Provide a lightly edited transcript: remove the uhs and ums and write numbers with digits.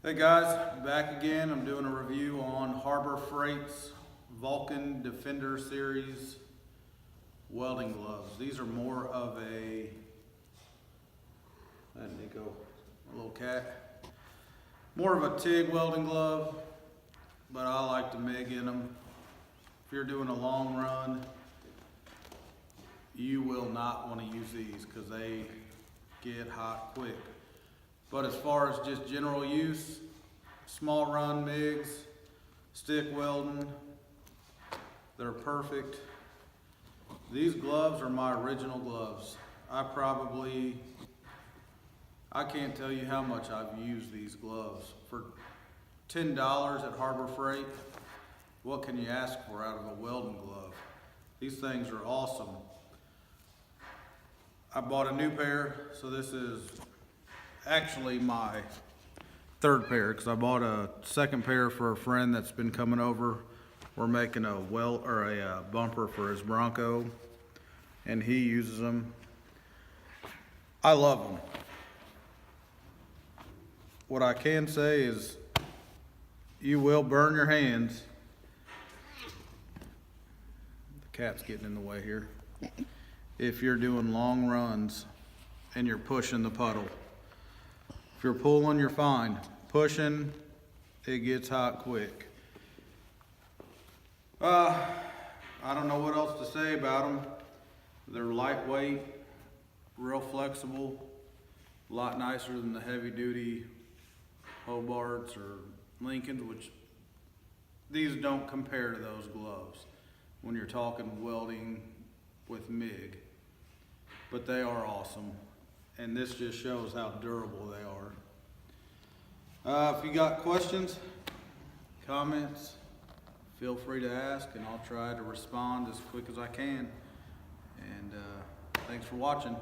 Hey guys, back again. I'm doing a review on Harbor Freight's Vulcan Defender Series welding gloves. These are more of a, there they go, a little cat. More of a TIG welding glove, but I like the MIG in them. If you're doing a long run, you will not want to use these because they get hot quick. But as far as just general use, small run MIGs, stick welding, they're perfect. These gloves are my original gloves. I can't tell you how much I've used these gloves. For $10 at Harbor Freight, what can you ask for out of a welding glove? These things are awesome. I bought a new pair, so this is actually my third pair because I bought a second pair for a friend that's been coming over. We're making a bumper for his Bronco, and he uses them. I love them. What I can say is you will burn your hands. The cat's getting in the way here. If you're doing long runs and you're pushing the puddle. If you're pulling, you're fine. Pushing, it gets hot quick. I don't know what else to say about them. They're lightweight, real flexible, a lot nicer than the heavy duty Hobarts or Lincolns, which these don't compare to those gloves when you're talking welding with MIG. But they are awesome. And this just shows how durable they are. If you got questions, comments, feel free to ask, and I'll try to respond as quick as I can. And thanks for watching.